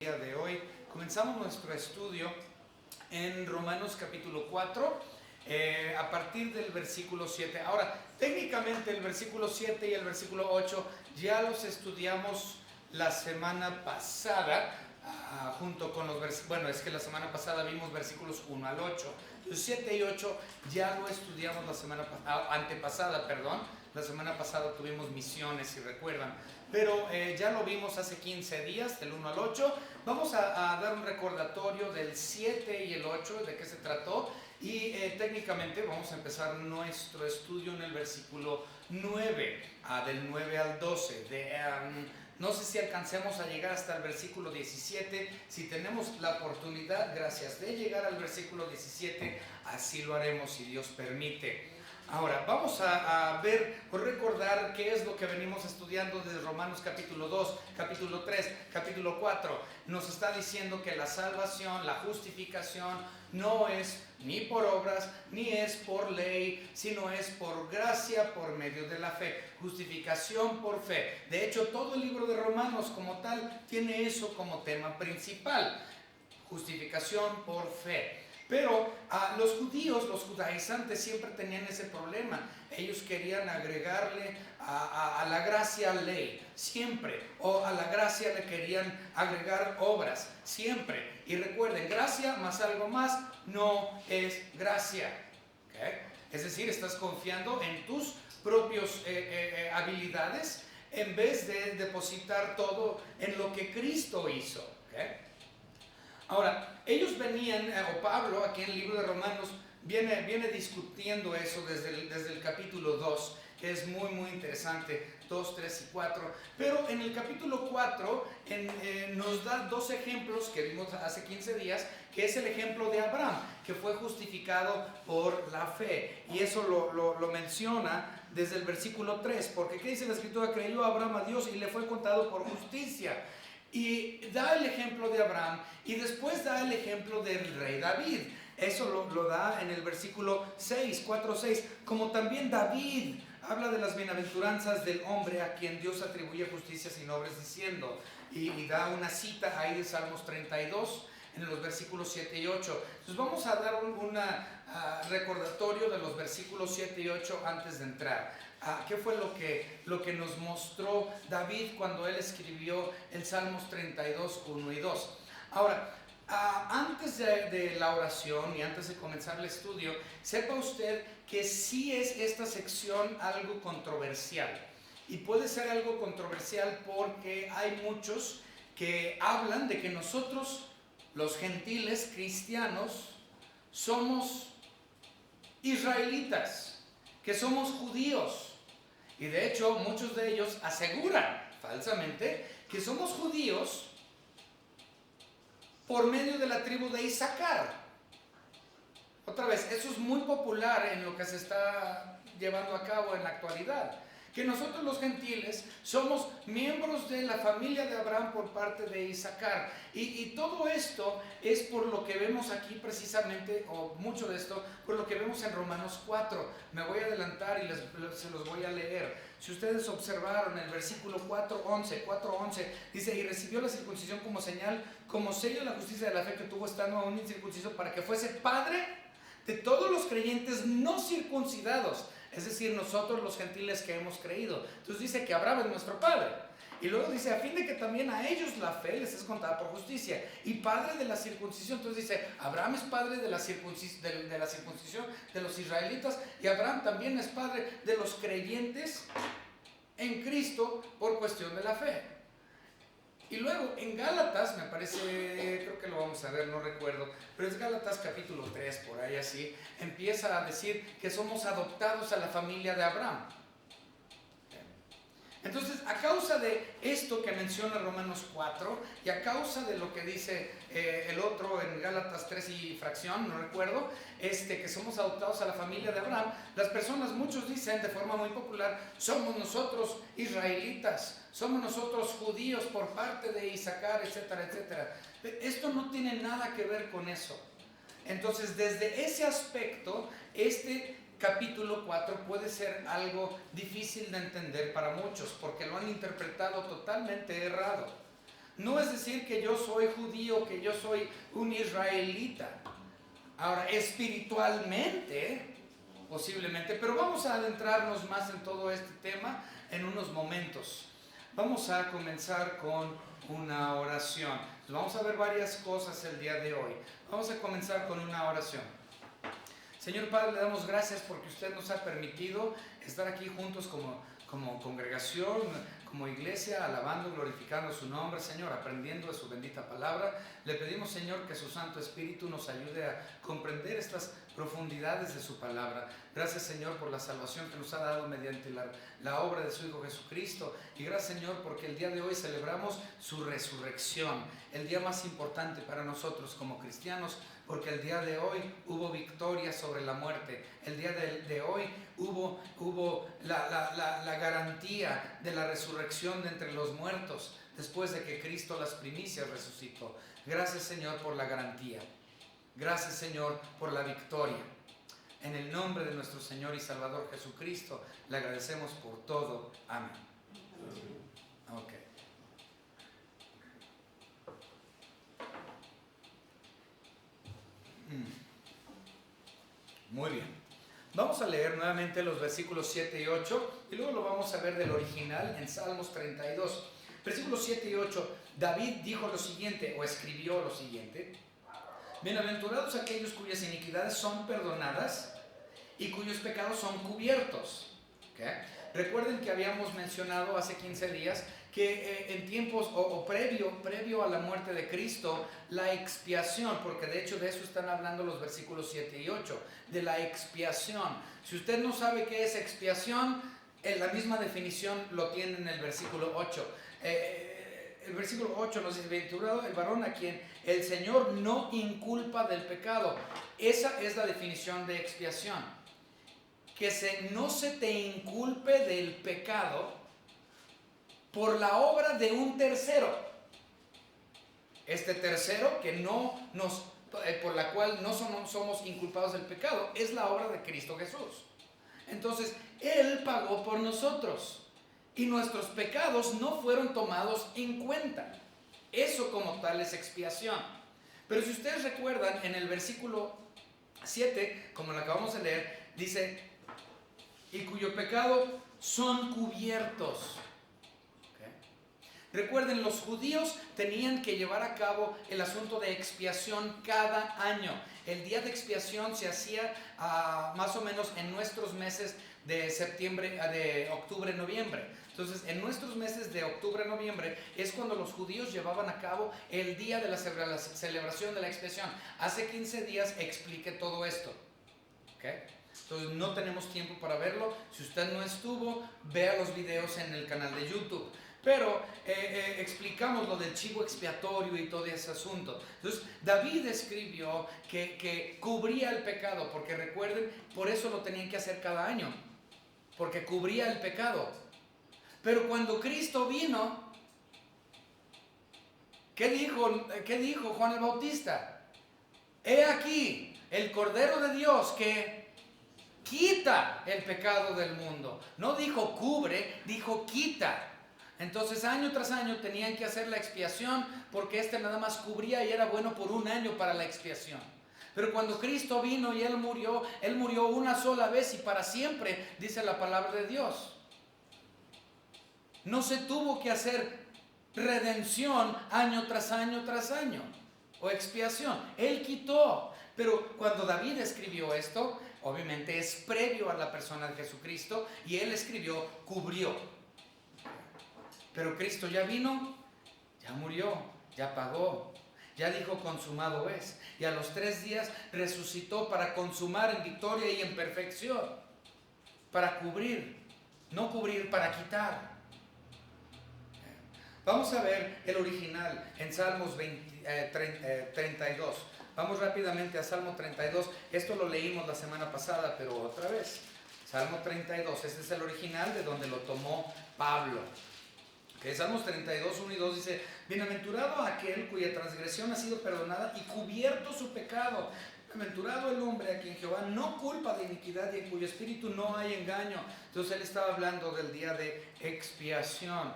De hoy comenzamos nuestro estudio en Romanos capítulo 4 a partir del versículo 7. Ahora, técnicamente el versículo 7 y el versículo 8 ya los estudiamos la semana pasada junto con los versículos. Bueno, es que la semana pasada vimos versículos 1 al 8. Los 7 y 8 ya lo estudiamos la semana antepasada, perdón. La semana pasada tuvimos misiones, si recuerdan. Pero ya lo vimos hace 15 días, del 1 al 8. Vamos a dar un recordatorio del 7 y el 8, de qué se trató. Y técnicamente vamos a empezar nuestro estudio en el versículo 9, del 9 al 12. No sé si alcancemos a llegar hasta el versículo 17. Si tenemos la oportunidad, gracias, de llegar al versículo 17, así lo haremos si Dios permite. Ahora, vamos a ver o recordar qué es lo que venimos estudiando desde Romanos capítulo 2, capítulo 3, capítulo 4. Nos está diciendo que la salvación, la justificación, no es ni por obras, ni es por ley, sino es por gracia, por medio de la fe. Justificación por fe. De hecho, todo el libro de Romanos como tal tiene eso como tema principal. Justificación por fe. Pero los judíos, los judaizantes siempre tenían ese problema. Ellos querían agregarle a la gracia ley, siempre. O a la gracia le querían agregar obras, siempre. Y recuerden, gracia más algo más no es gracia. ¿Okay? Es decir, estás confiando en tus propias habilidades en vez de depositar todo en lo que Cristo hizo. ¿Okay? Ahora, ellos venían, o Pablo, aquí en el libro de Romanos, viene discutiendo eso desde el capítulo 2, que es muy, muy interesante, 2, 3 y 4. Pero en el capítulo 4 nos da dos ejemplos que vimos hace 15 días, que es el ejemplo de Abraham, que fue justificado por la fe. Y eso lo menciona desde el versículo 3, porque ¿qué dice la Escritura? Creyó Abraham a Dios y le fue contado por justicia. Y da el ejemplo de Abraham y después da el ejemplo del rey David. Eso lo da en el versículo 6, 4, 6. Como también David habla de las bienaventuranzas del hombre a quien Dios atribuye justicia sin obras, diciendo, y da una cita ahí de Salmos 32 en los versículos 7 y 8. Entonces vamos a dar un recordatorio de los versículos 7 y 8 antes de entrar. ¿Qué fue lo que nos mostró David cuando él escribió el Salmos 32, 1 y 2? Ahora, antes de la oración y antes de comenzar el estudio, sepa usted que sí es esta sección algo controversial. Y puede ser algo controversial porque hay muchos que hablan de que nosotros, los gentiles cristianos, somos israelitas, que somos judíos. Y de hecho muchos de ellos aseguran falsamente que somos judíos por medio de la tribu de Isaacar. Otra vez, eso es muy popular en lo que se está llevando a cabo en la actualidad. Que nosotros los gentiles somos miembros de la familia de Abraham por parte de Isaacar. Y todo esto es por lo que vemos aquí precisamente, o mucho de esto, por lo que vemos en Romanos 4. Me voy a adelantar y se los voy a leer. Si ustedes observaron el versículo 4:11, dice, y recibió la circuncisión como señal, como sello de la justicia de la fe que tuvo estando aún incircunciso, para que fuese padre de todos los creyentes no circuncidados. Es decir, nosotros los gentiles que hemos creído. Entonces dice que Abraham es nuestro padre. Y luego dice, a fin de que también a ellos la fe les es contada por justicia. Y padre de la circuncisión. Entonces dice, Abraham es padre de la circuncisión de los israelitas. Y Abraham también es padre de los creyentes en Cristo por cuestión de la fe. Y luego en Gálatas, me parece, creo que lo vamos a ver, no recuerdo, pero es Gálatas capítulo 3, por ahí así, empieza a decir que somos adoptados a la familia de Abraham. Entonces, a causa de esto que menciona Romanos 4 y a causa de lo que dice el otro en Gálatas 3 y fracción, no recuerdo, que somos adoptados a la familia de Abraham, las personas, muchos dicen de forma muy popular, somos nosotros israelitas, somos nosotros judíos por parte de Isaacar, etcétera, etcétera. Esto no tiene nada que ver con eso. Entonces, desde ese aspecto, capítulo 4 puede ser algo difícil de entender para muchos porque lo han interpretado totalmente errado. No es decir que yo soy judío, que yo soy un israelita. Ahora, espiritualmente, posiblemente, pero vamos a adentrarnos más en todo este tema en unos momentos. Vamos a comenzar con una oración. Vamos a ver varias cosas el día de hoy. Vamos a comenzar con una oración. Señor Padre, le damos gracias porque usted nos ha permitido estar aquí juntos como congregación, como iglesia, alabando, glorificando su nombre, Señor, aprendiendo de su bendita palabra. Le pedimos, Señor, que su Santo Espíritu nos ayude a comprender estas profundidades de su palabra. Gracias, Señor, por la salvación que nos ha dado mediante la obra de su Hijo Jesucristo. Y gracias, Señor, porque el día de hoy celebramos su resurrección, el día más importante para nosotros como cristianos, porque el día de hoy hubo victoria sobre la muerte. El día de hoy hubo la garantía de la resurrección de entre los muertos, después de que Cristo las primicias resucitó. Gracias, Señor, por la garantía. Gracias, Señor, por la victoria. En el nombre de nuestro Señor y Salvador Jesucristo, le agradecemos por todo. Amén. Ok. Muy bien. Vamos a leer nuevamente los versículos 7 y 8 y luego lo vamos a ver del original en Salmos 32. Versículos 7 y 8. David dijo lo siguiente, o escribió lo siguiente: bienaventurados aquellos cuyas iniquidades son perdonadas y cuyos pecados son cubiertos. ¿Okay? Recuerden que habíamos mencionado hace 15 días que en tiempos previo a la muerte de Cristo, la expiación, porque de hecho de eso están hablando los versículos 7 y 8, de la expiación. Si usted no sabe qué es expiación, la misma definición lo tiene en el versículo 8. El versículo 8 nos dice: bienaventurado el varón a quien el Señor no inculpa del pecado. Esa es la definición de expiación. Que no se te inculpe del pecado por la obra de un tercero. Este tercero por la cual no somos inculpados del pecado es la obra de Cristo Jesús. Entonces, Él pagó por nosotros y nuestros pecados no fueron tomados en cuenta. Eso como tal es expiación. Pero si ustedes recuerdan, en el versículo 7, como lo acabamos de leer, dice: y cuyo pecado son cubiertos. Recuerden, los judíos tenían que llevar a cabo el asunto de expiación cada año. El día de expiación se hacía más o menos en nuestros meses de octubre, noviembre. Entonces, en nuestros meses de octubre, noviembre es cuando los judíos llevaban a cabo el día de la celebración de la expiación. Hace 15 días expliqué todo esto. ¿Okay? Entonces, no tenemos tiempo para verlo. Si usted no estuvo, vea los videos en el canal de YouTube. Pero explicamos lo del chivo expiatorio y todo ese asunto. Entonces, David escribió que cubría el pecado, porque recuerden, por eso lo tenían que hacer cada año, porque cubría el pecado. Pero cuando Cristo vino, ¿qué dijo Juan el Bautista? He aquí el Cordero de Dios que quita el pecado del mundo. No dijo cubre, dijo quita. Entonces, año tras año tenían que hacer la expiación, porque nada más cubría y era bueno por un año para la expiación. Pero cuando Cristo vino y Él murió una sola vez y para siempre, dice la palabra de Dios. No se tuvo que hacer redención año tras año tras año, o expiación. Él quitó. Pero cuando David escribió esto, obviamente es previo a la persona de Jesucristo, y él escribió, cubrió. Pero Cristo ya vino, ya murió, ya pagó, ya dijo consumado es. Y a los 3 días resucitó para consumar en victoria y en perfección. Para cubrir, no cubrir, para quitar. Vamos a ver el original en Salmos 32. Vamos rápidamente a Salmo 32. Esto lo leímos la semana pasada, pero otra vez. Salmo 32, este es el original de donde lo tomó Pablo. Que Salmos 32, 1 y 2 dice: bienaventurado aquel cuya transgresión ha sido perdonada y cubierto su pecado. Bienaventurado el hombre a quien Jehová no culpa de iniquidad y en cuyo espíritu no hay engaño. Entonces él estaba hablando del día de expiación.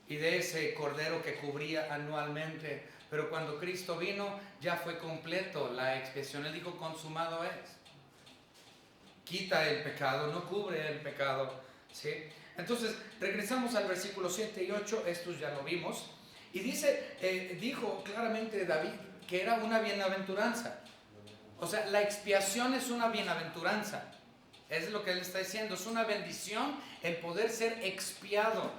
y de ese cordero que cubría anualmente. Pero cuando Cristo vino, ya fue completo la expiación. Él dijo, consumado es. Quita el pecado, no cubre el pecado, ¿sí? Entonces, regresamos al versículo 7 y 8, estos ya lo vimos. Y dijo claramente David que era una bienaventuranza. O sea, la expiación es una bienaventuranza. Es lo que él está diciendo, es una bendición el poder ser expiado.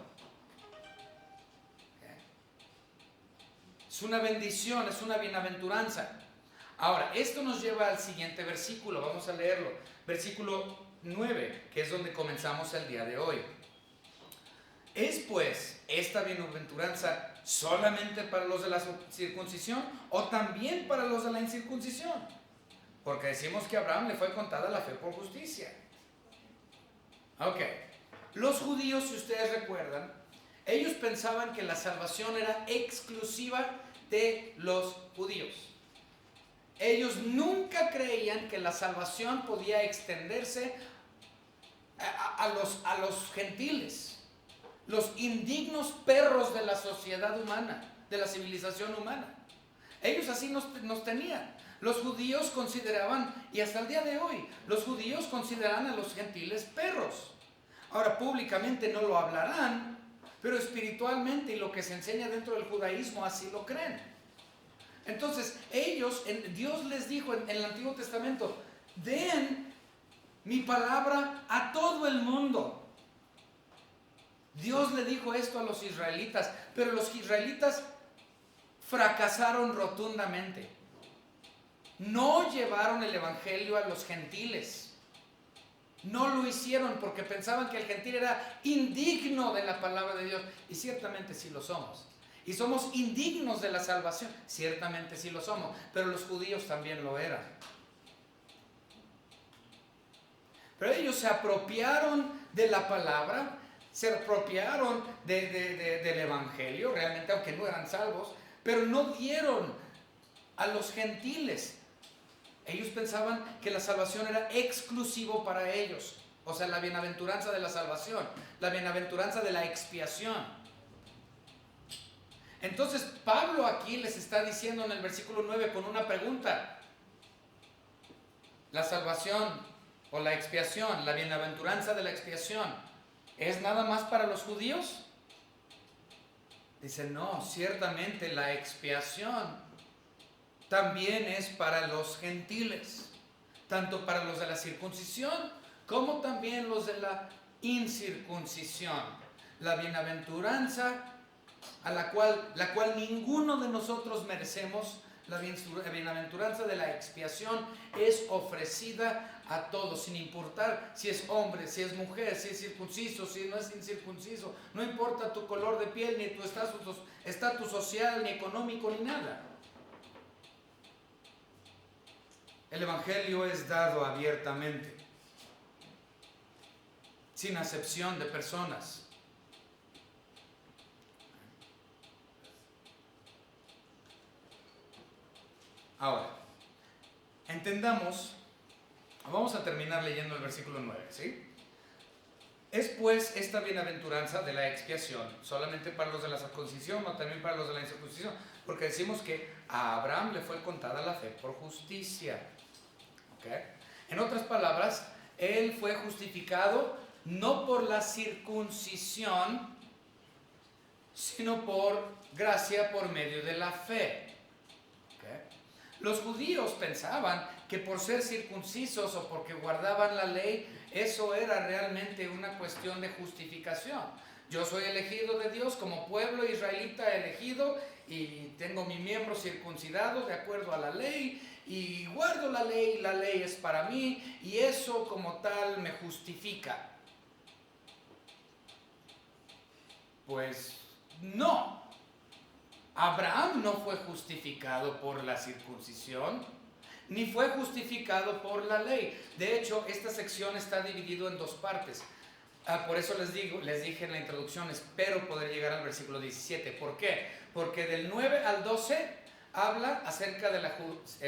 Es una bendición, es una bienaventuranza. Ahora, esto nos lleva al siguiente versículo, vamos a leerlo. Versículo 9, que es donde comenzamos el día de hoy. ¿Es pues esta bienaventuranza solamente para los de la circuncisión o también para los de la incircuncisión? Porque decimos que a Abraham le fue contada la fe por justicia. Ok, los judíos, si ustedes recuerdan, ellos pensaban que la salvación era exclusiva de los judíos. Ellos nunca creían que la salvación podía extenderse a los gentiles, los indignos perros de la sociedad humana, de la civilización humana. Ellos así nos tenían. Los judíos consideraban, y hasta el día de hoy, los judíos consideran a los gentiles perros. Ahora, públicamente no lo hablarán, pero espiritualmente y lo que se enseña dentro del judaísmo así lo creen. Entonces, Dios les dijo en el Antiguo Testamento, den mi palabra a todo el mundo. Dios le dijo esto a los israelitas, pero los israelitas fracasaron rotundamente. No llevaron el evangelio a los gentiles. No lo hicieron porque pensaban que el gentil era indigno de la palabra de Dios. Y ciertamente sí lo somos. Y somos indignos de la salvación. Ciertamente sí lo somos. Pero los judíos también lo eran. Pero ellos se apropiaron de la palabra, se apropiaron del evangelio, realmente, aunque no eran salvos, pero no dieron a los gentiles. Ellos pensaban que la salvación era exclusivo para ellos. O sea, la bienaventuranza de la salvación, la bienaventuranza de la expiación. Entonces, Pablo aquí les está diciendo en el versículo 9 con una pregunta. La salvación o la expiación, la bienaventuranza de la expiación, ¿es nada más para los judíos? Dice, no, ciertamente la expiación también es para los gentiles, tanto para los de la circuncisión como también los de la incircuncisión. La bienaventuranza a la cual ninguno de nosotros merecemos, la bienaventuranza de la expiación es ofrecida a todos, sin importar si es hombre, si es mujer, si es circunciso, si no es incircunciso. No importa tu color de piel, ni tu estatus social, ni económico, ni nada. El evangelio es dado abiertamente, sin acepción de personas. Ahora, entendamos, vamos a terminar leyendo el versículo 9, ¿sí? ¿Es pues esta bienaventuranza de la expiación solamente para los de la circuncisión o también para los de la incircuncisión? Porque decimos que a Abraham le fue contada la fe por justicia. ¿Okay? En otras palabras, él fue justificado no por la circuncisión, sino por gracia por medio de la fe. ¿Okay? Los judíos pensaban que por ser circuncisos o porque guardaban la ley, eso era realmente una cuestión de justificación. Yo soy elegido de Dios como pueblo israelita elegido y tengo mi miembro circuncidado de acuerdo a la ley y guardo la ley es para mí y eso como tal me justifica. Pues no. Abraham no fue justificado por la circuncisión, ni fue justificado por la ley. De hecho, esta sección está dividida en dos partes. Por eso les dije en la introducción, espero poder llegar al versículo 17. ¿Por qué? Porque del 9 al 12 habla acerca de la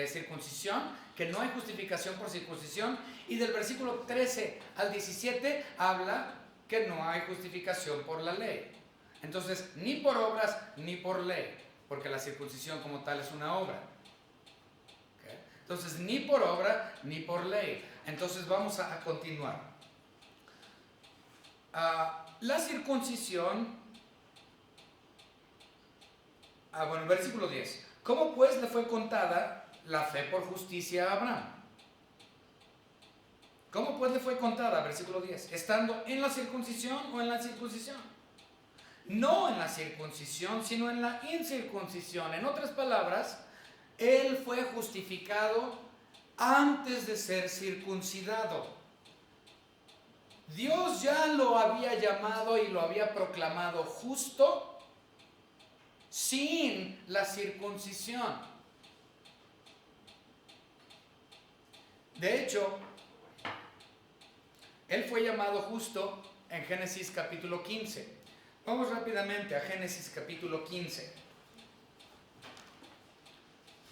circuncisión, que no hay justificación por circuncisión, y del versículo 13 al 17 habla que no hay justificación por la ley. Entonces, ni por obras ni por ley, porque la circuncisión como tal es una obra. ¿Okay? Entonces, ni por obra ni por ley. Entonces, vamos a continuar. La circuncisión, bueno, versículo 10. ¿Cómo pues le fue contada la fe por justicia a Abraham? ¿Cómo pues le fue contada? Versículo 10. ¿Estando en la circuncisión o en la circuncisión? No en la circuncisión, sino en la incircuncisión. En otras palabras, él fue justificado antes de ser circuncidado. Dios ya lo había llamado y lo había proclamado justo sin la circuncisión. De hecho, él fue llamado justo en Génesis capítulo 15. Vamos rápidamente a Génesis capítulo 15.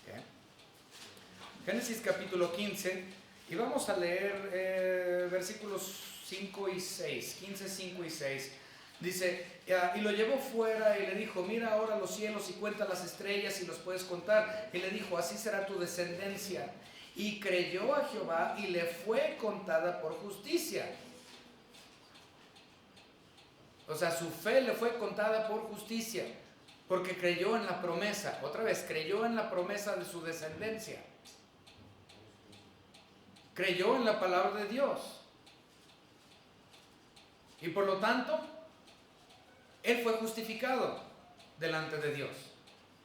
Okay. Génesis capítulo 15 y vamos a leer versículos 5 y 6, 15, 5 y 6. Dice, y lo llevó fuera y le dijo, mira ahora los cielos y cuenta las estrellas si los puedes contar. Y le dijo, así será tu descendencia. Y creyó a Jehová y le fue contada por justicia. O sea, su fe le fue contada por justicia, porque creyó en la promesa. Otra vez, creyó en la promesa de su descendencia. Creyó en la palabra de Dios. Y por lo tanto, él fue justificado delante de Dios.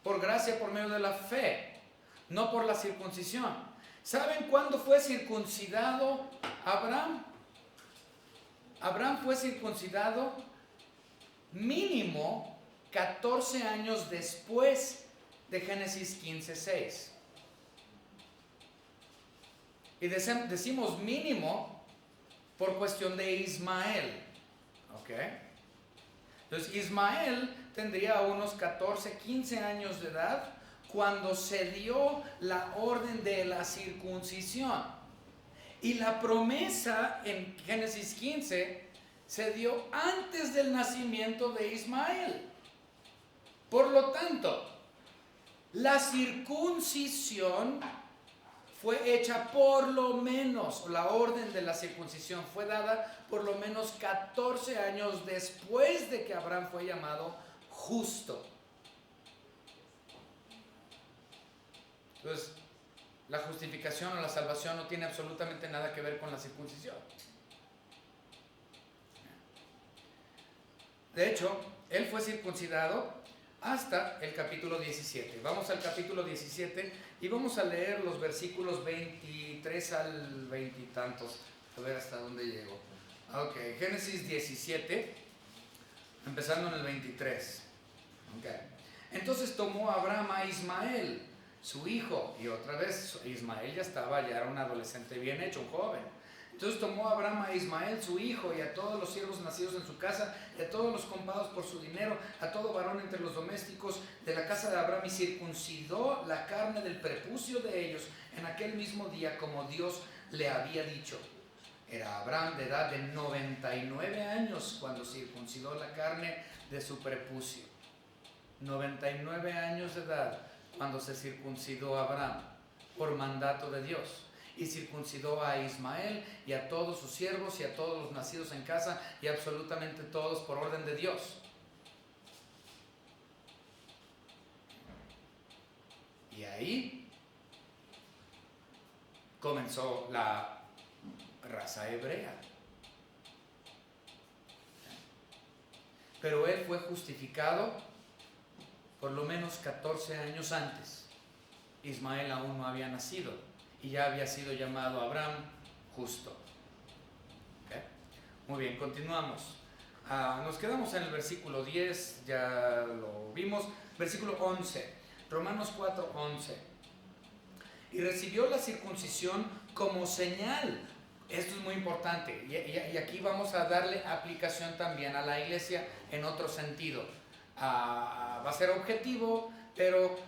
Por gracia, por medio de la fe, no por la circuncisión. ¿Saben cuándo fue circuncidado Abraham? Abraham fue circuncidado mínimo 14 años después de Génesis 15:6. Y decimos mínimo por cuestión de Ismael. ¿Ok? Entonces Ismael tendría unos 14, 15 años de edad cuando se dio la orden de la circuncisión. Y la promesa en Génesis 15 se dio antes del nacimiento de Ismael. Por lo tanto, la circuncisión fue hecha por lo menos, la orden de la circuncisión fue dada por lo menos 14 años después de que Abraham fue llamado justo. Entonces, la justificación o la salvación no tiene absolutamente nada que ver con la circuncisión. De hecho, él fue circuncidado hasta el capítulo 17. Vamos al capítulo 17 y vamos a leer los versículos 23 al 20 y tantos. A ver hasta dónde llego. Ok, Génesis 17, empezando en el 23. Okay. Entonces tomó Abraham a Ismael, su hijo, y otra vez Ismael ya era un adolescente bien hecho, un joven. Entonces tomó Abraham a Ismael, su hijo, y a todos los siervos nacidos en su casa, y a todos los comprados por su dinero, a todo varón entre los domésticos de la casa de Abraham, y circuncidó la carne del prepucio de ellos en aquel mismo día, como Dios le había dicho. Era Abraham de edad de 99 años cuando circuncidó la carne de su prepucio. 99 años de edad cuando se circuncidó Abraham por mandato de Dios. Y circuncidó a Ismael y a todos sus siervos y a todos los nacidos en casa y absolutamente todos por orden de Dios. Y ahí comenzó la raza hebrea. Pero él fue justificado por lo menos 14 años antes. Ismael aún no había nacido y ya había sido llamado Abraham justo. ¿Okay? Muy bien, continuamos. Nos quedamos en el versículo 10, ya lo vimos. Versículo 11, Romanos 4:11. Y recibió la circuncisión como señal. Esto es muy importante y aquí vamos a darle aplicación también a la iglesia en otro sentido. Va a ser objetivo, pero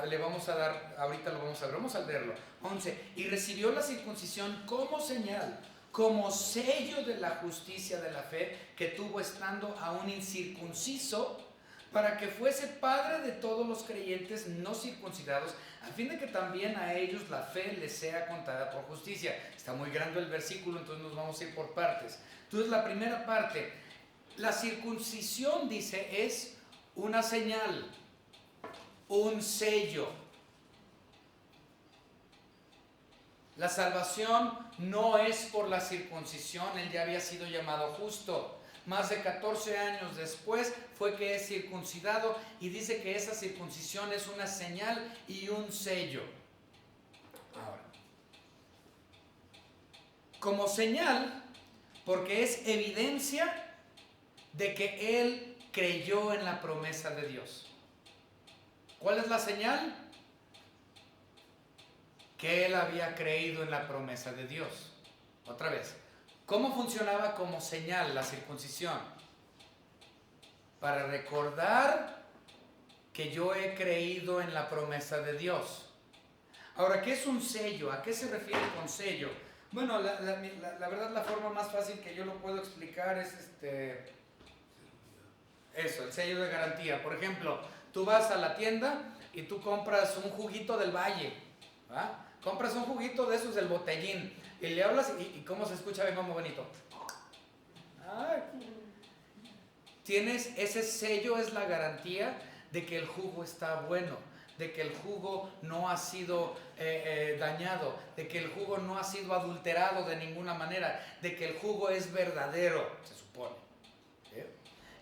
le vamos a dar, ahorita lo vamos a ver, vamos a leerlo. 11. Y recibió la circuncisión como señal, como sello de la justicia de la fe que tuvo estando aún incircunciso para que fuese padre de todos los creyentes no circuncidados, a fin de que también a ellos la fe les sea contada por justicia. Está muy grande el versículo, entonces nos vamos a ir por partes. Entonces la primera parte, la circuncisión, dice, es una señal, un sello. La salvación no es por la circuncisión, él ya había sido llamado justo. Más de 14 años después fue que es circuncidado y dice que esa circuncisión es una señal y un sello. Ahora, como señal, porque es evidencia de que él creyó en la promesa de Dios. ¿Cuál es la señal? Que él había creído en la promesa de Dios. Otra vez, ¿cómo funcionaba como señal la circuncisión? Para recordar que yo he creído en la promesa de Dios. Ahora, ¿qué es un sello? ¿A qué se refiere con sello? Bueno, la verdad, la forma más fácil que yo lo puedo explicar es eso, el sello de garantía. Por ejemplo, tú vas a la tienda y tú compras un juguito del Valle, ¿verdad? Compras un juguito de esos del botellín y le hablas y ¿cómo se escucha? Ven como bonito. Ay. Tienes ese sello, es la garantía de que el jugo está bueno, de que el jugo no ha sido dañado, de que el jugo no ha sido adulterado de ninguna manera, de que el jugo es verdadero, se supone. ¿Sí?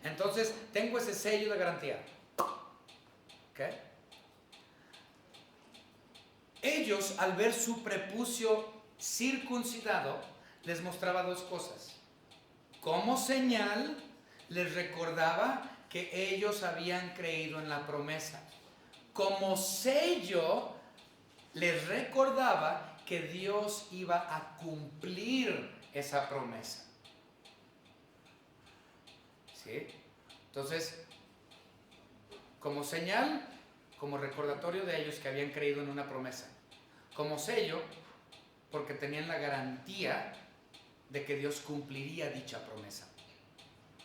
Entonces, tengo ese sello de garantía. ¿Ok? Ellos, al ver su prepucio circuncidado, les mostraba dos cosas. Como señal, les recordaba que ellos habían creído en la promesa. Como sello, les recordaba que Dios iba a cumplir esa promesa. ¿Sí? Entonces, como señal, como recordatorio de ellos que habían creído en una promesa. Como sello, porque tenían la garantía de que Dios cumpliría dicha promesa.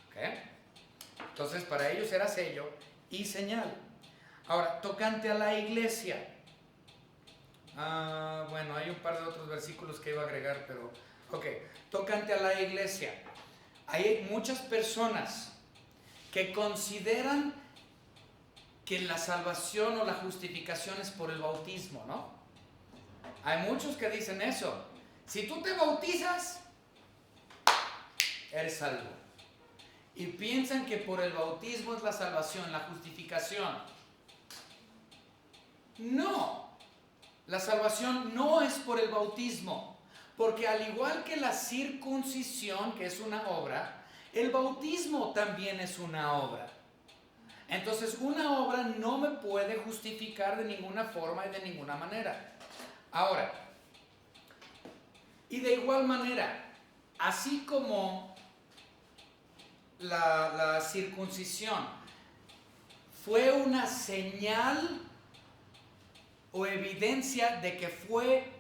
¿Ok? Entonces, para ellos era sello y señal. Ahora, tocante a la iglesia. Bueno, hay un par de otros versículos que iba a agregar, pero... Ok, tocante a la iglesia. Hay muchas personas que consideran que la salvación o la justificación es por el bautismo, ¿no? Hay muchos que dicen eso. Si tú te bautizas, eres salvo. Y piensan que por el bautismo es la salvación, la justificación. No, la salvación no es por el bautismo, porque al igual que la circuncisión, que es una obra, el bautismo también es una obra. Entonces, una obra no me puede justificar de ninguna forma y de ninguna manera. Ahora, y de igual manera, así como la circuncisión fue una señal o evidencia de que fue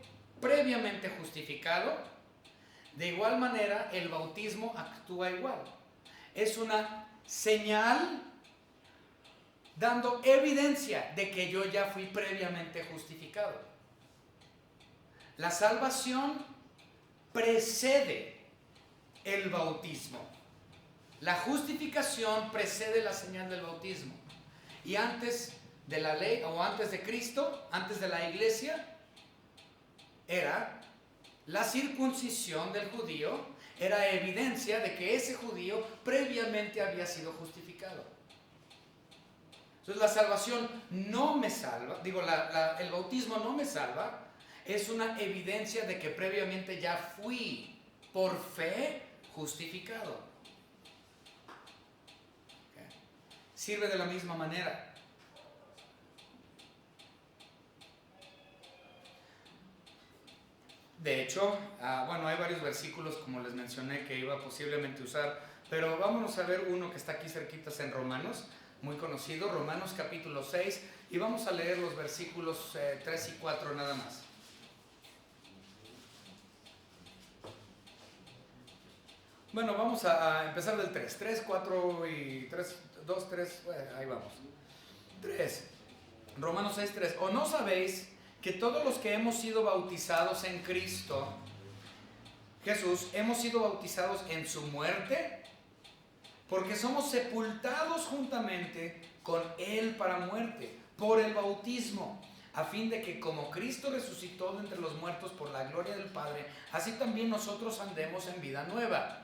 previamente justificado, de igual manera el bautismo actúa igual. Es una señal dando evidencia de que yo ya fui previamente justificado. La salvación precede el bautismo. La justificación precede la señal del bautismo. Y antes de la ley, o antes de Cristo, antes de la iglesia, era la circuncisión del judío, era evidencia de que ese judío previamente había sido justificado. Entonces la salvación no me salva, el bautismo no me salva, es una evidencia de que previamente ya fui por fe justificado. ¿Okay? Sirve de la misma manera. De hecho, bueno, hay varios versículos, como les mencioné, que iba posiblemente usar, pero vámonos a ver uno que está aquí cerquitas en Romanos, muy conocido, Romanos capítulo 6, y vamos a leer los versículos 3 y 4 nada más. Bueno, vamos a empezar del 3. 3, 4 y 3, 2, 3, ahí vamos. 3. Romanos 6, 3. ¿O no sabéis que todos los que hemos sido bautizados en Cristo Jesús, hemos sido bautizados en su muerte? Porque somos sepultados juntamente con Él para muerte, por el bautismo, a fin de que como Cristo resucitó de entre los muertos por la gloria del Padre, así también nosotros andemos en vida nueva.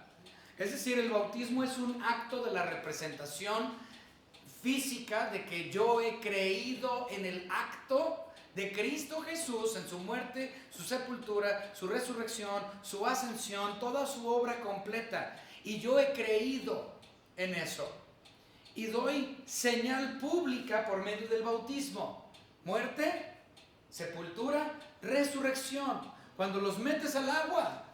Es decir, el bautismo es un acto de la representación física de que yo he creído en el acto de Cristo Jesús, en su muerte, su sepultura, su resurrección, su ascensión, toda su obra completa. Y yo he creído en eso. Y doy señal pública por medio del bautismo. Muerte, sepultura, resurrección. Cuando los metes al agua,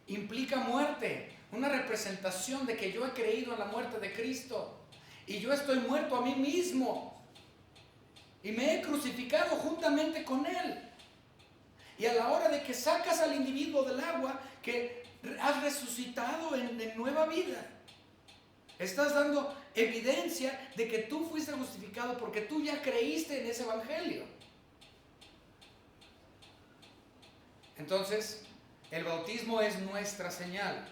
implica muerte. Una representación de que yo he creído en la muerte de Cristo. Y yo estoy muerto a mí mismo. Y me he crucificado juntamente con Él. Y a la hora de que sacas al individuo del agua, que has resucitado en nueva vida. Estás dando evidencia de que tú fuiste justificado porque tú ya creíste en ese evangelio. Entonces, el bautismo es nuestra señal,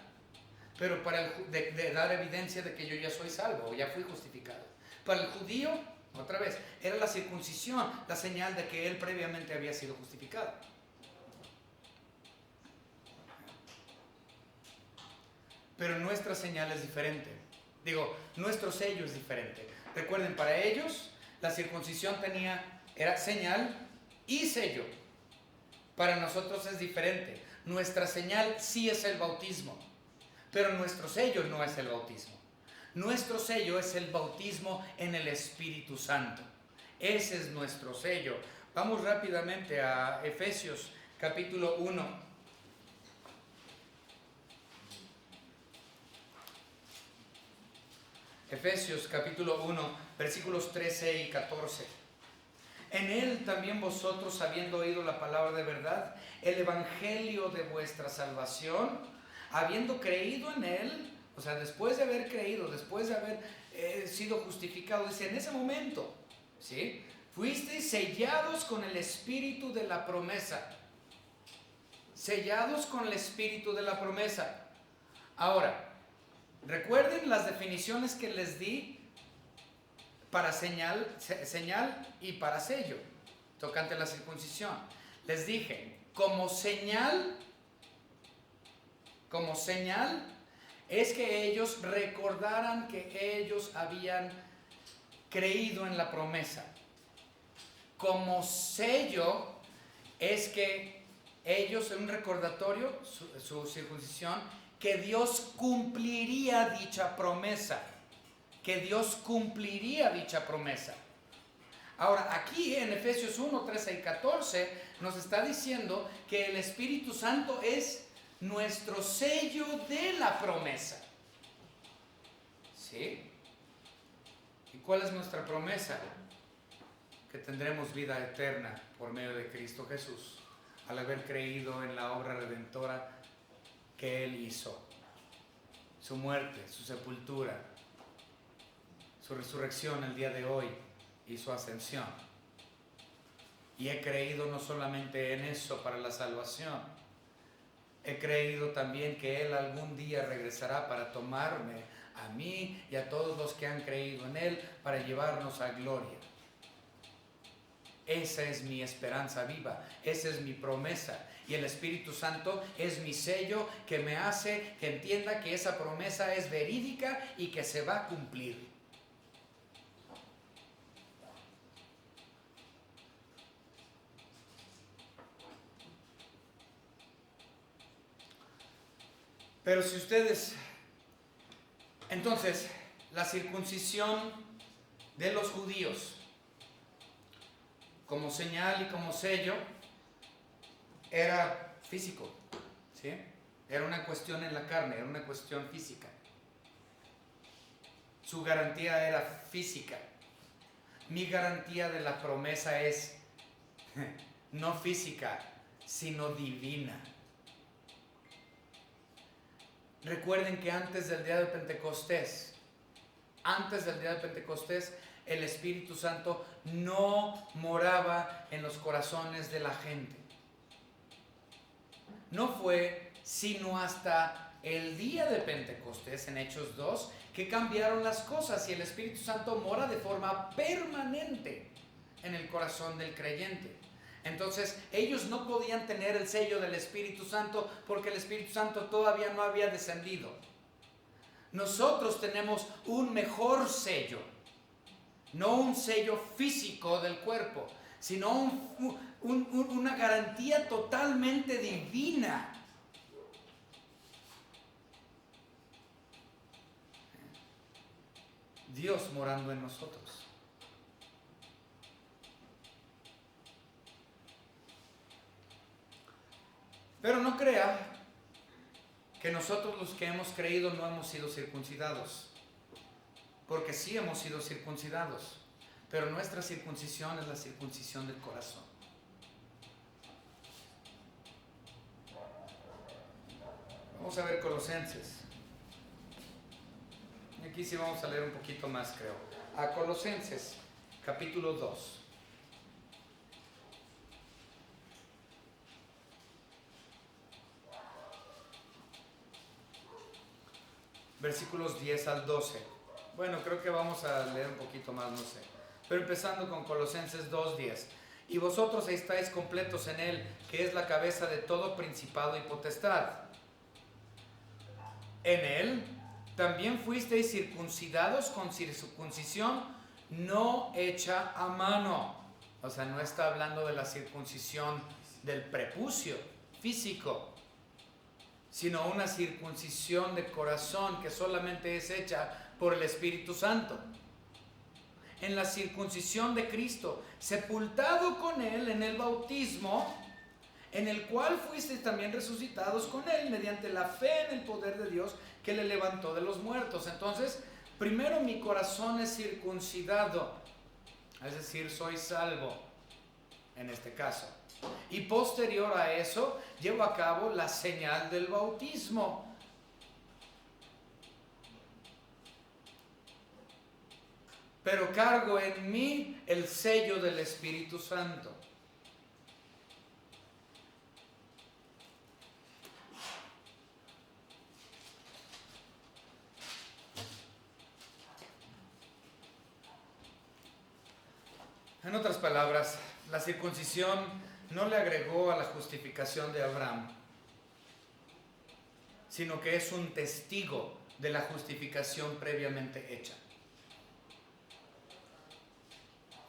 pero de dar evidencia de que yo ya soy salvo o ya fui justificado. Para el judío, otra vez, era la circuncisión, la señal de que él previamente había sido justificado. Pero nuestra señal es diferente. Nuestro sello es diferente. Recuerden, para ellos la circuncisión era señal y sello. Para nosotros es diferente. Nuestra señal sí es el bautismo, pero nuestro sello no es el bautismo. Nuestro sello es el bautismo en el Espíritu Santo. Ese es nuestro sello. Vamos rápidamente a Efesios capítulo 1. Efesios capítulo 1, versículos 13 y 14. En él también vosotros, habiendo oído la palabra de verdad, el evangelio de vuestra salvación, habiendo creído en él, o sea, después de haber creído, después de haber sido justificado, dice, en ese momento, ¿sí? Fuisteis sellados con el espíritu de la promesa. Sellados con el espíritu de la promesa. Ahora, recuerden las definiciones que les di para señal y para sello, tocante a la circuncisión. Les dije, como señal es que ellos recordaran que ellos habían creído en la promesa. Como sello es que ellos, en un recordatorio, su circuncisión, que Dios cumpliría dicha promesa. Que Dios cumpliría dicha promesa. Ahora, aquí en Efesios 1, 13 y 14 nos está diciendo que el Espíritu Santo es nuestro sello de la promesa. ¿Sí? ¿Y cuál es nuestra promesa? Que tendremos vida eterna por medio de Cristo Jesús, al haber creído en la obra redentora que Él hizo. Su muerte, su sepultura, su resurrección el día de hoy y su ascensión. Y he creído no solamente en eso para la salvación, he creído también que Él algún día regresará para tomarme a mí y a todos los que han creído en Él para llevarnos a gloria. Esa es mi esperanza viva, esa es mi promesa. Y el Espíritu Santo es mi sello que me hace que entienda que esa promesa es verídica y que se va a cumplir. Pero si ustedes, entonces, la circuncisión de los judíos, como señal y como sello, era físico, ¿sí? Era una cuestión en la carne, era una cuestión física. Su garantía era física. Mi garantía de la promesa es no física, sino divina. Recuerden que antes del día de Pentecostés, el Espíritu Santo no moraba en los corazones de la gente. No fue sino hasta el día de Pentecostés, en Hechos 2, que cambiaron las cosas y el Espíritu Santo mora de forma permanente en el corazón del creyente. Entonces ellos no podían tener el sello del Espíritu Santo porque el Espíritu Santo todavía no había descendido. Nosotros tenemos un mejor sello, no un sello físico del cuerpo, sino una garantía totalmente divina. Dios morando en nosotros. Pero no crea que nosotros los que hemos creído no hemos sido circuncidados, porque sí hemos sido circuncidados, pero nuestra circuncisión es la circuncisión del corazón. Vamos a ver Colosenses. Aquí sí vamos a leer un poquito más, creo. A Colosenses, capítulo 2. Versículos 10 al 12. Bueno, creo que vamos a leer un poquito más, no sé. Pero empezando con Colosenses 2:10. Y vosotros estáis completos en Él, que es la cabeza de todo principado y potestad. En Él también fuisteis circuncidados con circuncisión no hecha a mano. O sea, no está hablando de la circuncisión del prepucio físico, sino una circuncisión de corazón que solamente es hecha por el Espíritu Santo. En la circuncisión de Cristo, sepultado con Él en el bautismo, en el cual fuisteis también resucitados con Él mediante la fe en el poder de Dios que le levantó de los muertos. Entonces, primero mi corazón es circuncidado, es decir, soy salvo en este caso. Y posterior a eso, llevo a cabo la señal del bautismo. Pero cargo en mí el sello del Espíritu Santo. En otras palabras, la circuncisión no le agregó a la justificación de Abraham, sino que es un testigo de la justificación previamente hecha.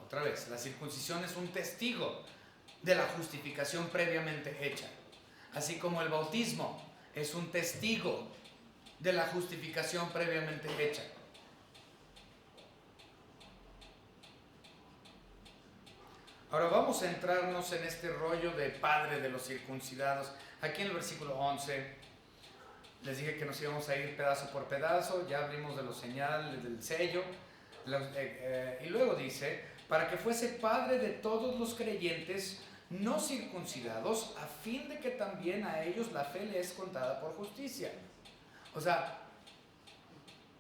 Otra vez, la circuncisión es un testigo de la justificación previamente hecha, así como el bautismo es un testigo de la justificación previamente hecha. Ahora vamos a entrarnos en este rollo de padre de los circuncidados. Aquí en el versículo 11, les dije que nos íbamos a ir pedazo por pedazo, ya hablamos de los señales, del sello, y luego dice, para que fuese padre de todos los creyentes no circuncidados, a fin de que también a ellos la fe les es contada por justicia. O sea,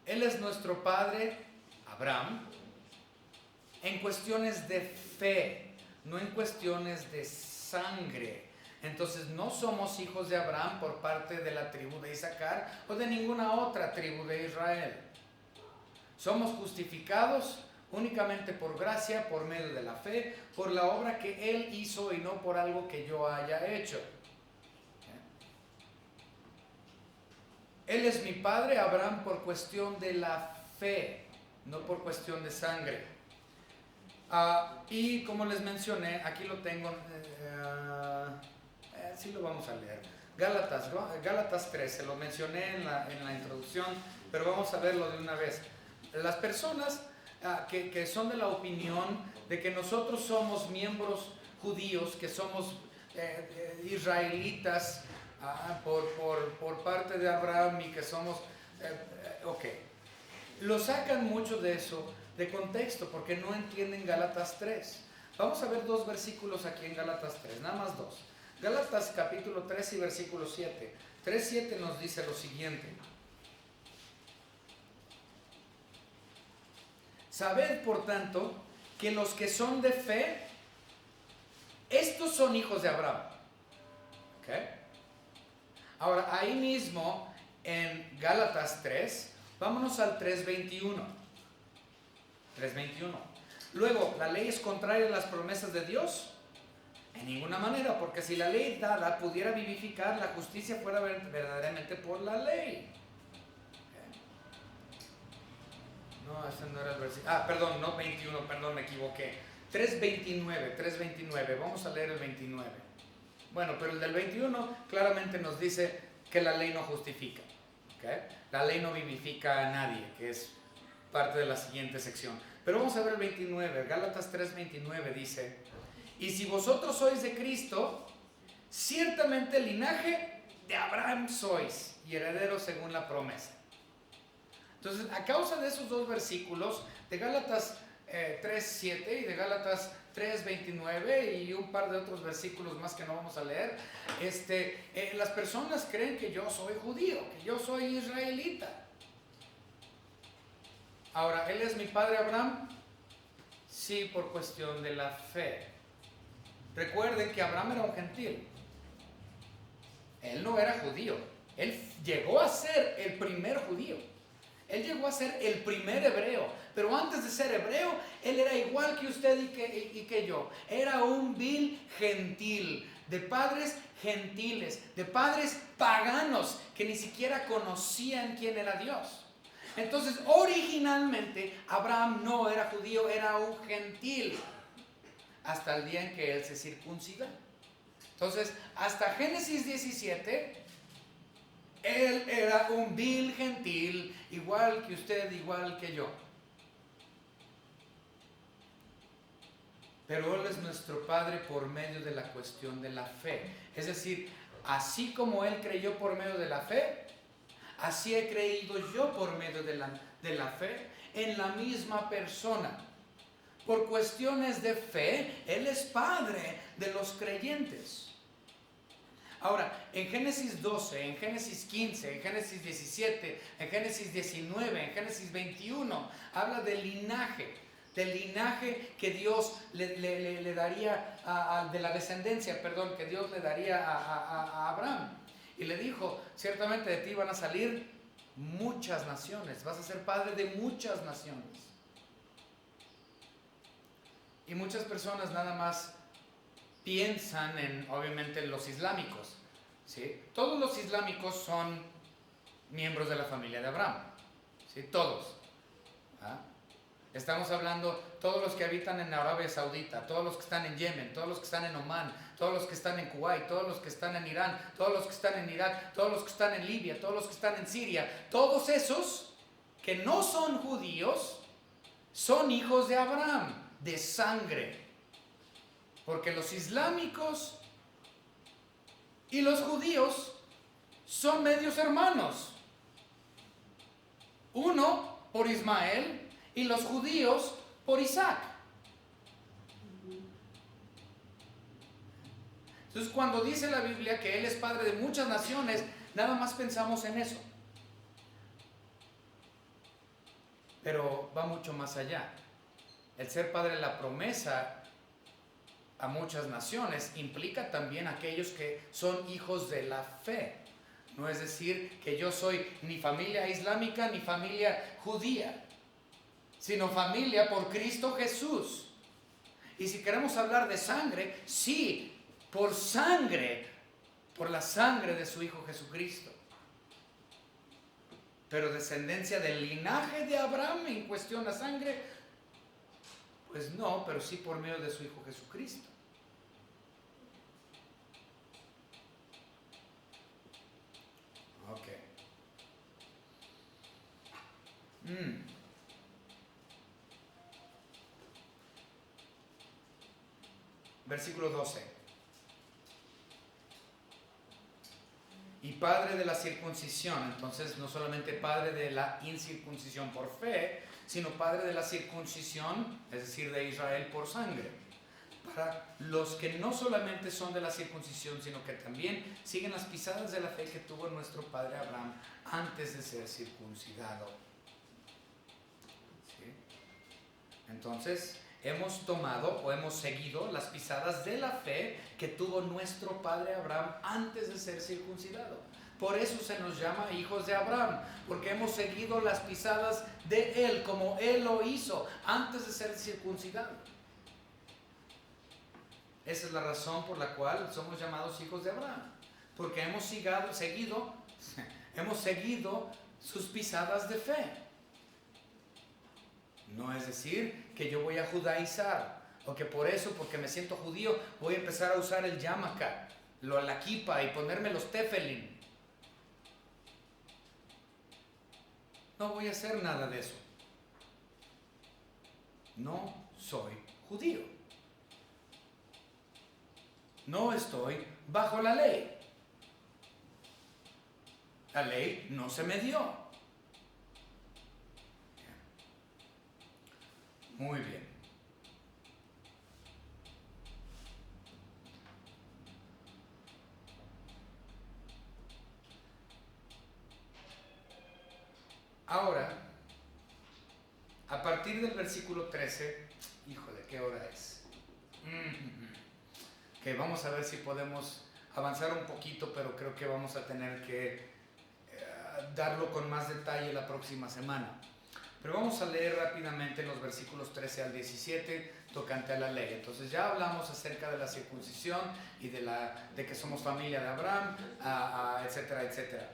Él es nuestro padre, Abraham, en cuestiones de fe, no en cuestiones de sangre. Entonces no somos hijos de Abraham por parte de la tribu de Isaacar o de ninguna otra tribu de Israel. Somos justificados únicamente por gracia, por medio de la fe, por la obra que Él hizo y no por algo que yo haya hecho. Él es mi padre, Abraham, por cuestión de la fe, no por cuestión de sangre. Y como les mencioné, aquí lo tengo, sí lo vamos a leer. Gálatas 13, lo mencioné en la introducción, pero vamos a verlo de una vez. Las personas que son de la opinión de que nosotros somos miembros judíos, que somos israelitas por parte de Abraham y que somos... Lo sacan mucho de eso, de contexto, porque no entienden Gálatas 3. Vamos a ver dos versículos aquí en Gálatas 3, nada más dos. Gálatas capítulo 3 y versículo 7. 3:7 nos dice lo siguiente. Sabed, por tanto, que los que son de fe, estos son hijos de Abraham. ¿Ok? Ahora, ahí mismo en Gálatas 3, vámonos al 3:21. 3:21. Luego, ¿la ley es contraria a las promesas de Dios? En ninguna manera, porque si la ley dada pudiera vivificar, la justicia fuera verdaderamente por la ley. No, ese no era el versículo. Perdón, no 21, perdón, me equivoqué. 3:29. Vamos a leer el 29. Bueno, pero el del 21 claramente nos dice que la ley no justifica. ¿Okay? La ley no vivifica a nadie, que es parte de la siguiente sección. Pero vamos a ver el 29. Gálatas 3:29 dice: y si vosotros sois de Cristo, ciertamente el linaje de Abraham sois, y herederos según la promesa. Entonces, a causa de esos dos versículos, de Gálatas 3:7 y de Gálatas 3:29 y un par de otros versículos más que no vamos a leer, las personas creen que yo soy judío, que yo soy israelita. Ahora, ¿él es mi padre Abraham? Sí, por cuestión de la fe. Recuerden que Abraham era un gentil. Él no era judío. Él llegó a ser el primer judío. Él llegó a ser el primer hebreo, pero antes de ser hebreo, él era igual que usted y que yo. Era un vil gentil, de padres gentiles, de padres paganos que ni siquiera conocían quién era Dios. Entonces, originalmente, Abraham no era judío, era un gentil, hasta el día en que él se circuncida. Entonces, hasta Génesis 17... él era un vil gentil, igual que usted, igual que yo. Pero Él es nuestro Padre por medio de la cuestión de la fe. Es decir, así como Él creyó por medio de la fe, así he creído yo por medio de la fe en la misma persona. Por cuestiones de fe, Él es Padre de los creyentes. Ahora, en Génesis 12, en Génesis 15, en Génesis 17, en Génesis 19, en Génesis 21, habla del linaje que Dios le daría, de la descendencia, perdón, que Dios le daría a Abraham. Y le dijo, ciertamente de ti van a salir muchas naciones, vas a ser padre de muchas naciones. Y muchas personas nada más piensan obviamente en los islámicos, ¿sí? Todos los islámicos son miembros de la familia de Abraham, ¿sí? Todos. Estamos hablando todos los que habitan en Arabia Saudita, todos los que están en Yemen, todos los que están en Omán, todos los que están en Kuwait, todos los que están en Irán, todos los que están en Irak, todos los que están en Libia, todos los que están en Siria. Todos esos que no son judíos son hijos de Abraham, de sangre. Porque los islámicos y los judíos son medios hermanos. Uno por Ismael y los judíos por Isaac. Entonces, cuando dice la Biblia que Él es padre de muchas naciones, nada más pensamos en eso. Pero va mucho más allá. El ser padre de la promesa a muchas naciones implica también a aquellos que son hijos de la fe. No es decir que yo soy ni familia islámica ni familia judía, sino familia por Cristo Jesús. Y si queremos hablar de sangre, sí, por sangre, por la sangre de su Hijo Jesucristo. Pero descendencia del linaje de Abraham en cuestión a sangre, pues no, pero sí por medio de su Hijo Jesucristo. Ok. Versículo 12. Y padre de la circuncisión, entonces no solamente padre de la incircuncisión por fe, sino padre de la circuncisión, es decir, de Israel por sangre. para los que no solamente son de la circuncisión, sino que también siguen las pisadas de la fe que tuvo nuestro padre Abraham antes de ser circuncidado. ¿Sí? Entonces, hemos tomado o hemos seguido las pisadas de la fe que tuvo nuestro padre Abraham antes de ser circuncidado. Por eso se nos llama hijos de Abraham, porque hemos seguido las pisadas de él, como él lo hizo antes de ser circuncidado. Esa es la razón por la cual somos llamados hijos de Abraham, porque hemos seguido sus pisadas de fe. No es decir que yo voy a judaizar, o que por eso, porque me siento judío, voy a empezar a usar el yarmulke, la kipa y ponerme los tefilín. No voy a hacer nada de eso. No soy judío. No estoy bajo la ley. La ley no se me dio. Muy bien. Ahora, a partir del versículo 13, híjole, ¿qué hora es? Que vamos a ver si podemos avanzar un poquito, pero creo que vamos a tener que darlo con más detalle la próxima semana. Pero vamos a leer rápidamente los versículos 13 al 17 tocante a la ley. Entonces ya hablamos acerca de la circuncisión y de que somos familia de Abraham, etcétera, etcétera.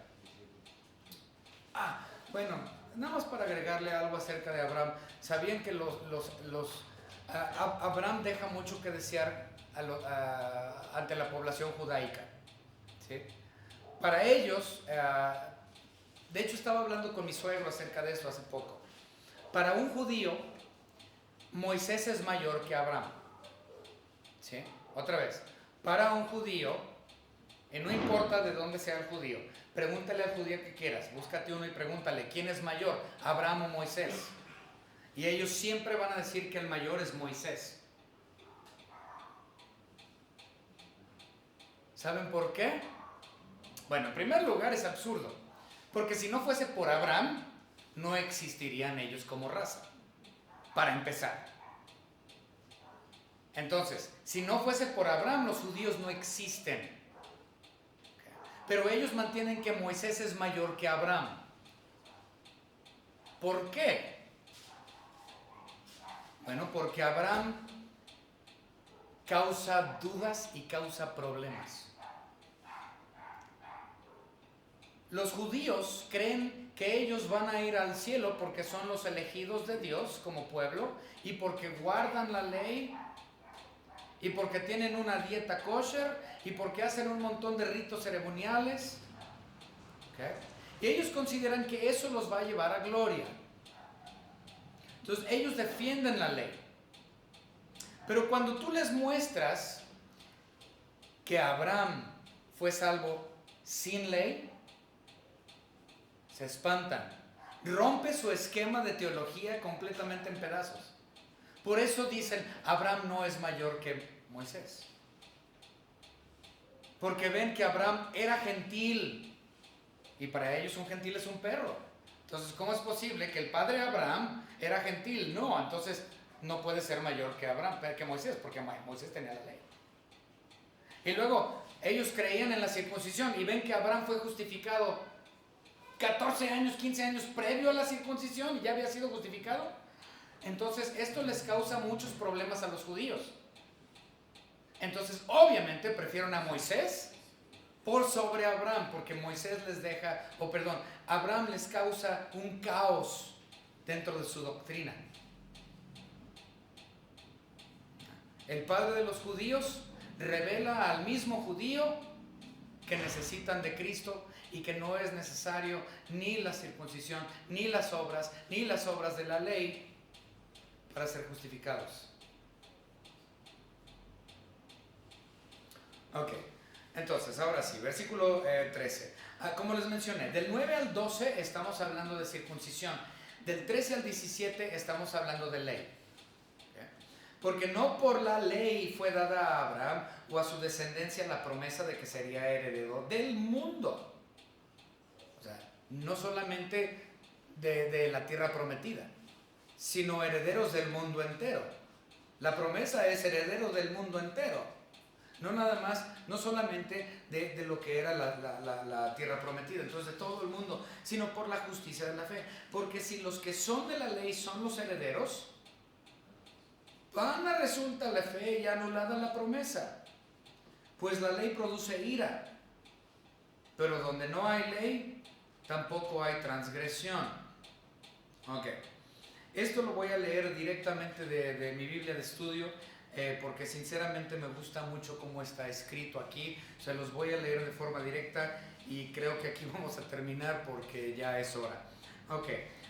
Bueno, nada más para agregarle algo acerca de Abraham. ¿Sabían que Abraham deja mucho que desear ante la población judaica? ¿Sí? Para ellos, de hecho estaba hablando con mi suegro acerca de esto hace poco. Para un judío, Moisés es mayor que Abraham. ¿Sí? Otra vez, para un judío, y no importa de dónde sea el judío, pregúntale al judío que quieras, búscate uno y pregúntale, ¿quién es mayor, Abraham o Moisés? Y ellos siempre van a decir que el mayor es Moisés. ¿Saben por qué? Bueno, en primer lugar es absurdo, porque si no fuese por Abraham, no existirían ellos como raza, para empezar. Entonces, si no fuese por Abraham, los judíos no existen. Pero ellos mantienen que Moisés es mayor que Abraham. ¿Por qué? Bueno, porque Abraham causa dudas y causa problemas. Los judíos creen que ellos van a ir al cielo porque son los elegidos de Dios como pueblo y porque guardan la ley y porque tienen una dieta kosher y porque hacen un montón de ritos ceremoniales. ¿Okay? Y ellos consideran que eso los va a llevar a gloria. Entonces ellos defienden la ley. Pero cuando tú les muestras que Abraham fue salvo sin ley, se espantan. Rompe su esquema de teología completamente en pedazos. Por eso dicen, Abraham no es mayor que Moisés. Porque ven que Abraham era gentil. Y para ellos un gentil es un perro. Entonces, ¿cómo es posible que el padre Abraham era gentil? No, entonces no puede ser mayor que Abraham, que Moisés, porque Moisés tenía la ley. Y luego, ellos creían en la circuncisión y ven que Abraham fue justificado 14 años, 15 años previo a la circuncisión y ya había sido justificado. Entonces, esto les causa muchos problemas a los judíos. Entonces, obviamente, prefieren a Moisés por sobre Abraham, porque Moisés les deja, Abraham les causa un caos dentro de su doctrina. El padre de los judíos revela al mismo judío que necesitan de Cristo y que no es necesario ni la circuncisión, ni las obras de la ley para ser justificados. Ok, entonces, ahora sí, versículo 13. Como les mencioné, del 9 al 12 estamos hablando de circuncisión. Del 13 al 17 estamos hablando de ley. ¿Okay? Porque no por la ley fue dada a Abraham o a su descendencia la promesa de que sería heredero del mundo. O sea, no solamente de la tierra prometida, sino herederos del mundo entero. La promesa es heredero del mundo entero. No nada más, no solamente de lo que era la tierra prometida, entonces de todo el mundo, sino por la justicia de la fe. Porque si los que son de la ley son los herederos, vana resulta la fe y anulada la promesa. Pues la ley produce ira, pero donde no hay ley, tampoco hay transgresión. Ok, esto lo voy a leer directamente de mi Biblia de estudio, porque sinceramente me gusta mucho cómo está escrito aquí. Se los voy a leer de forma directa y creo que aquí vamos a terminar porque ya es hora. Ok,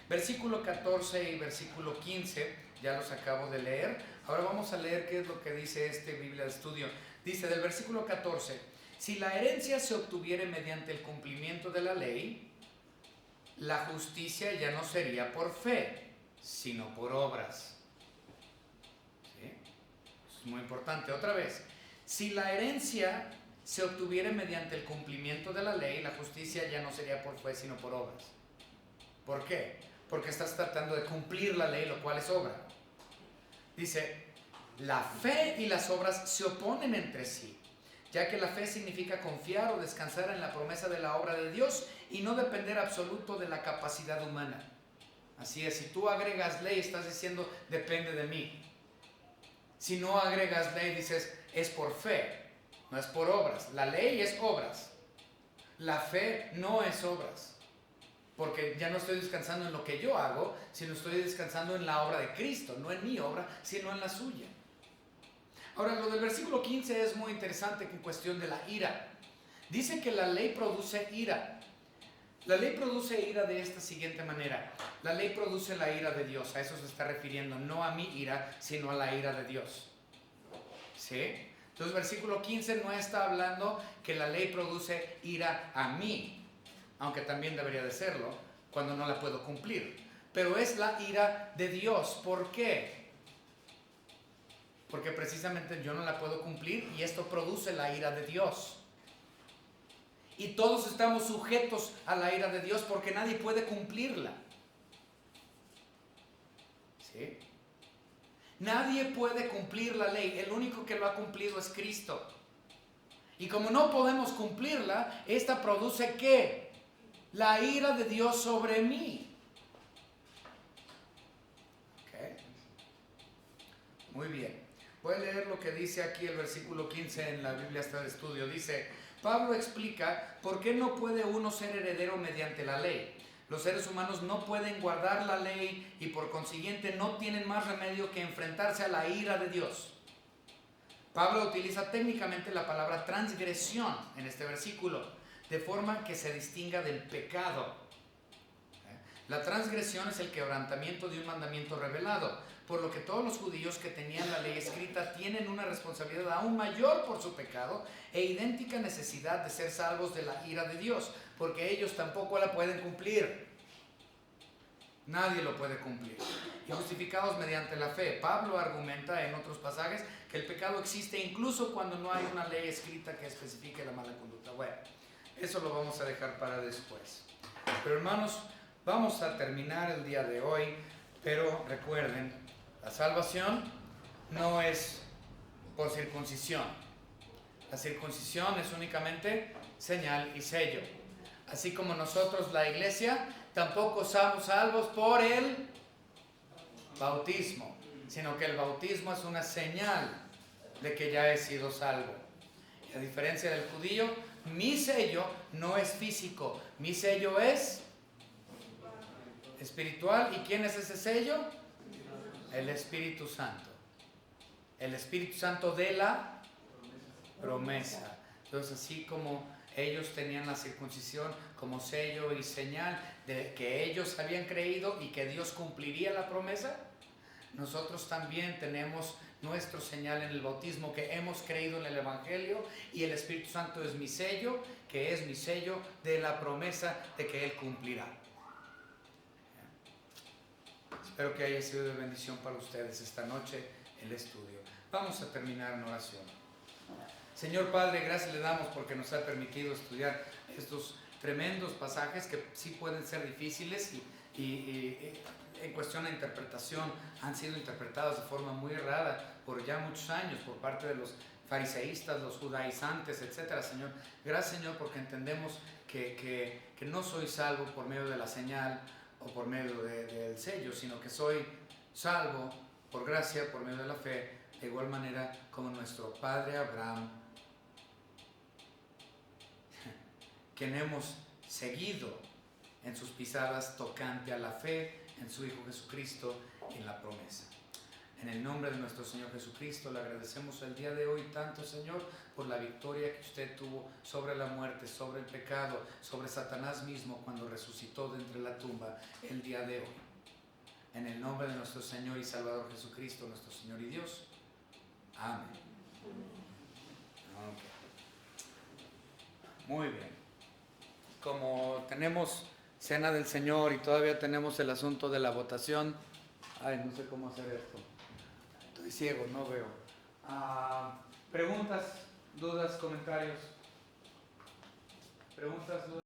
versículo 14 y versículo 15 ya los acabo de leer. Ahora vamos a leer qué es lo que dice Biblia de estudio. Dice del versículo 14: si la herencia se obtuviere mediante el cumplimiento de la ley, la justicia ya no sería por fe, sino por obras. Muy importante, otra vez, si la herencia se obtuviera mediante el cumplimiento de la ley, la justicia ya no sería por fe sino por obras. ¿Por qué? Porque estás tratando de cumplir la ley, lo cual es obra. Dice, la fe y las obras se oponen entre sí, ya que la fe significa confiar o descansar en la promesa de la obra de Dios y no depender absoluto de la capacidad humana. Así es, si tú agregas ley, estás diciendo, depende de mí. Si no agregas ley, dices, es por fe, no es por obras. La ley es obras. La fe no es obras. Porque ya no estoy descansando en lo que yo hago, sino estoy descansando en la obra de Cristo. No en mi obra, sino en la suya. Ahora, lo del versículo 15 es muy interesante en cuestión de la ira. Dice que la ley produce ira. La ley produce ira de esta siguiente manera. La ley produce la ira de Dios. A eso se está refiriendo, no a mi ira, sino a la ira de Dios. ¿Sí? Entonces, versículo 15 no está hablando que la ley produce ira a mí, aunque también debería de serlo, cuando no la puedo cumplir. Pero es la ira de Dios. ¿Por qué? Porque precisamente yo no la puedo cumplir y esto produce la ira de Dios. Y todos estamos sujetos a la ira de Dios porque nadie puede cumplirla. ¿Sí? Nadie puede cumplir la ley. El único que lo ha cumplido es Cristo. Y como no podemos cumplirla, esta produce ¿qué? La ira de Dios sobre mí. ¿Ok? Muy bien. Voy a leer lo que dice aquí el versículo 15 en la Biblia de estudio. Dice, Pablo explica por qué no puede uno ser heredero mediante la ley. Los seres humanos no pueden guardar la ley y por consiguiente no tienen más remedio que enfrentarse a la ira de Dios. Pablo utiliza técnicamente la palabra transgresión en este versículo, de forma que se distinga del pecado. La transgresión es el quebrantamiento de un mandamiento revelado, por lo que todos los judíos que tenían la ley escrita tienen una responsabilidad aún mayor por su pecado e idéntica necesidad de ser salvos de la ira de Dios, porque ellos tampoco la pueden cumplir. Nadie lo puede cumplir. Y justificados mediante la fe. Pablo argumenta en otros pasajes que el pecado existe incluso cuando no hay una ley escrita que especifique la mala conducta. Bueno, eso lo vamos a dejar para después. Pero hermanos, vamos a terminar el día de hoy, pero recuerden, la salvación no es por circuncisión. La circuncisión es únicamente señal y sello. Así como nosotros, la iglesia, tampoco somos salvos por el bautismo, sino que el bautismo es una señal de que ya he sido salvo. Y a diferencia del judío, mi sello no es físico, mi sello es espiritual. ¿Y quién es ese sello? El Espíritu Santo. El Espíritu Santo de la promesa. Entonces, así como ellos tenían la circuncisión como sello y señal de que ellos habían creído y que Dios cumpliría la promesa, nosotros también tenemos nuestro señal en el bautismo, que hemos creído en el Evangelio, y el Espíritu Santo es mi sello, que es mi sello de la promesa de que Él cumplirá. Espero que haya sido de bendición para ustedes esta noche. el estudio. Vamos a terminar en oración. Señor Padre, gracias le damos porque nos ha permitido estudiar estos tremendos pasajes que sí pueden ser difíciles y en cuestión de interpretación han sido interpretados de forma muy errada por ya muchos años por parte de los fariseístas, los judaizantes, etcétera. Señor, gracias Señor porque entendemos que no soy salvo por medio de la señal o por medio del sello, sino que soy salvo por gracia, por medio de la fe, de igual manera como nuestro padre Abraham, quien hemos seguido en sus pisadas tocante a la fe en su Hijo Jesucristo y en la promesa. En el nombre de nuestro Señor Jesucristo le agradecemos el día de hoy tanto, Señor, por la victoria que usted tuvo sobre la muerte, sobre el pecado, sobre Satanás mismo cuando resucitó de entre la tumba el día de hoy. En el nombre de nuestro Señor y Salvador Jesucristo, nuestro Señor y Dios. Amén. Okay. Muy bien. Como tenemos Cena del Señor y todavía tenemos el asunto de la votación, ay, no sé cómo hacer esto. Estoy ciego, no veo. Preguntas, dudas, comentarios. Preguntas, dudas.